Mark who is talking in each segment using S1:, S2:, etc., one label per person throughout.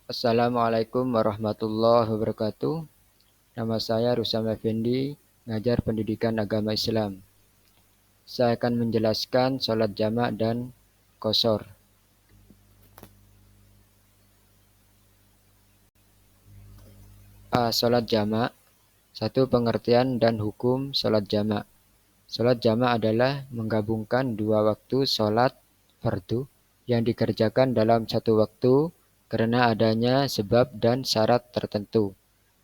S1: Assalamualaikum warahmatullahi wabarakatuh. Nama saya Rusam Effendi, ngajar pendidikan agama Islam. Saya akan menjelaskan sholat jamak dan qashar. Sholat jamak. Satu, pengertian dan hukum sholat jamak. Sholat jamak adalah menggabungkan dua waktu sholat fardu yang dikerjakan dalam satu waktu karena adanya sebab dan syarat tertentu.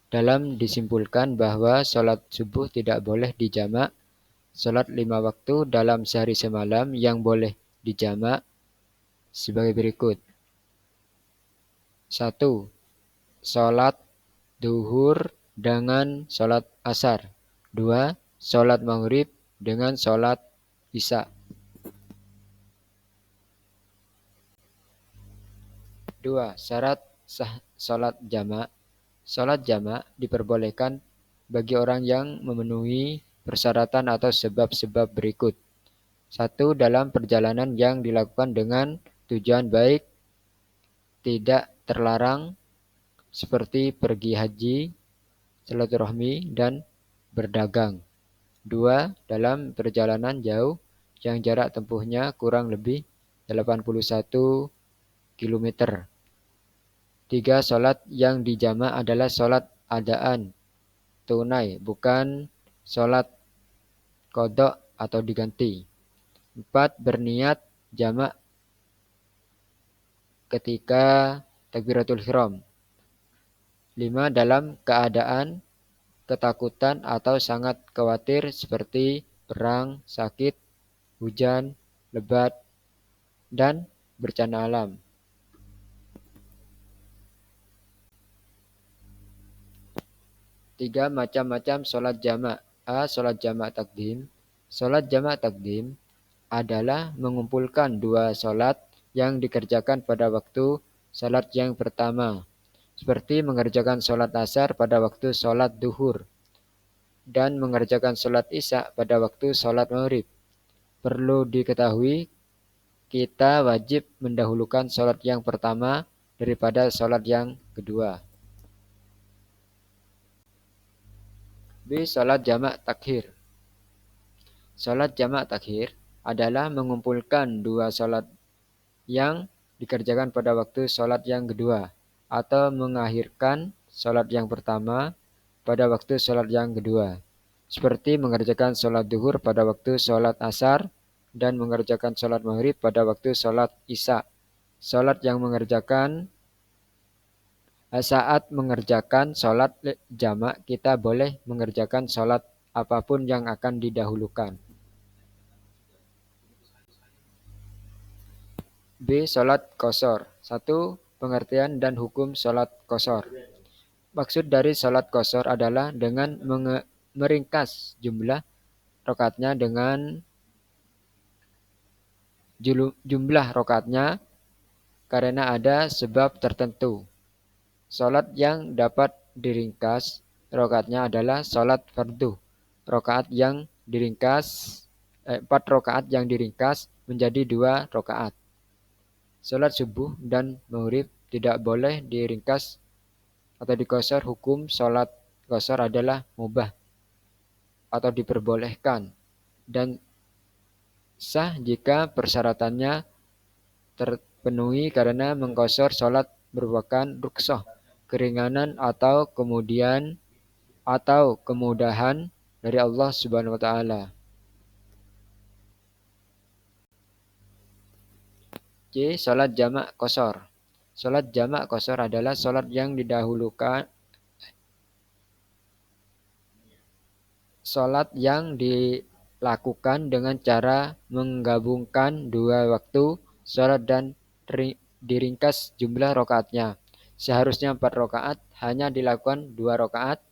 S1: Dalam disimpulkan bahwa sholat subuh tidak boleh dijamak. Sholat 5 waktu dalam sehari semalam yang boleh dijamak sebagai berikut. 1. Sholat duhur dengan sholat asar. 2. Sholat maghrib dengan sholat isya. 2. Syarat sah sholat jamak. Sholat jamak diperbolehkan bagi orang yang memenuhi persyaratan atau sebab-sebab berikut. 1. Dalam perjalanan yang dilakukan dengan tujuan baik, tidak terlarang, seperti pergi haji, silaturahmi, dan berdagang. 2. Dalam perjalanan jauh yang jarak tempuhnya kurang lebih 81 km. 3. Sholat yang dijamak adalah sholat adaan, tunai, bukan sholat qadha atau diganti. 4. Berniat jamak ketika takbiratul ihram. 5. Dalam keadaan ketakutan atau sangat khawatir seperti perang, sakit, hujan, lebat, dan bencana alam. 3. Macam-macam sholat jamak. A. Sholat jamak takdim. Sholat jamak takdim adalah mengumpulkan dua sholat yang dikerjakan pada waktu sholat yang pertama, seperti mengerjakan sholat asar pada waktu sholat duhur dan mengerjakan sholat isya pada waktu sholat maghrib. Perlu diketahui, kita wajib mendahulukan sholat yang pertama daripada sholat yang kedua. B. Sholat jamak takhir. Sholat jamak takhir adalah mengumpulkan dua sholat yang dikerjakan pada waktu sholat yang kedua atau mengakhirkan sholat yang pertama pada waktu sholat yang kedua, seperti mengerjakan sholat duhur pada waktu sholat asar dan mengerjakan sholat maghrib pada waktu sholat isya. Sholat yang mengerjakan Saat mengerjakan sholat jamak, kita boleh mengerjakan sholat apapun yang akan didahulukan. B. Sholat qashar. 1. Pengertian dan hukum sholat qashar. Maksud dari sholat qashar adalah dengan meringkas jumlah rakaatnya karena ada sebab tertentu. Sholat yang dapat diringkas rakaatnya adalah sholat fardu. Rakaat yang diringkas 4 rakaat yang diringkas menjadi 2 rakaat. Sholat subuh dan maghrib tidak boleh diringkas atau diqashar. Hukum sholat qashar adalah mubah atau diperbolehkan dan sah jika persyaratannya terpenuhi, karena mengqashar sholat merupakan rukhsah, keringanan atau kemudahan dari Allah Subhanahu wa taala. C. Salat jamak qashar. Salat jamak qashar adalah salat yang didahulukan salat yang dilakukan dengan cara menggabungkan dua waktu salat dan diringkas jumlah rakaatnya. Seharusnya 4 rakaat hanya dilakukan 2 rakaat.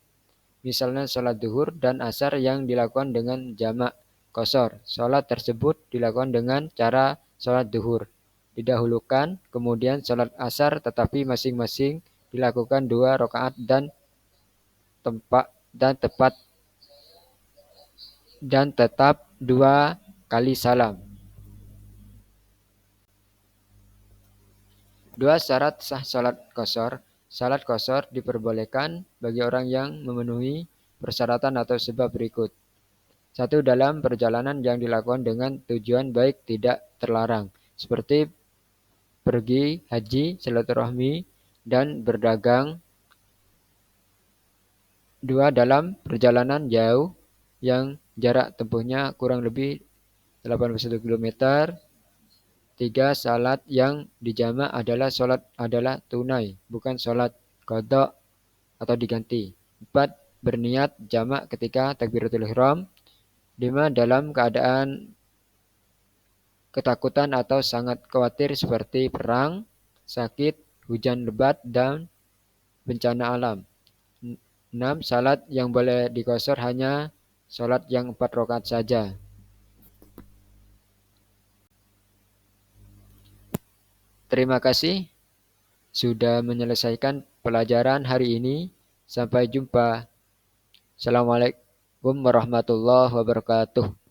S1: Misalnya salat duhur dan asar yang dilakukan dengan jamak qashar. Salat tersebut dilakukan dengan cara salat duhur didahulukan, kemudian salat asar, tetapi masing-masing dilakukan 2 rakaat dan tetap 2 kali salam. 2. Syarat sah salat qashar. Salat qashar diperbolehkan bagi orang yang memenuhi persyaratan atau sebab berikut. 1. Dalam perjalanan yang dilakukan dengan tujuan baik tidak terlarang, seperti pergi haji, silaturahmi, dan berdagang. 2. Dalam perjalanan jauh yang jarak tempuhnya kurang lebih 81 km. 3. Salat yang dijamak adalah tunai, bukan salat qadha atau diganti. 4. Berniat jamak ketika takbiratul ihram. 5. Dalam keadaan ketakutan atau sangat khawatir seperti perang, sakit, hujan lebat, dan bencana alam. 6. Salat yang boleh diqashar hanya salat yang 4 rakaat saja. Terima kasih sudah menyelesaikan pelajaran hari ini. Sampai jumpa. Assalamualaikum warahmatullahi wabarakatuh.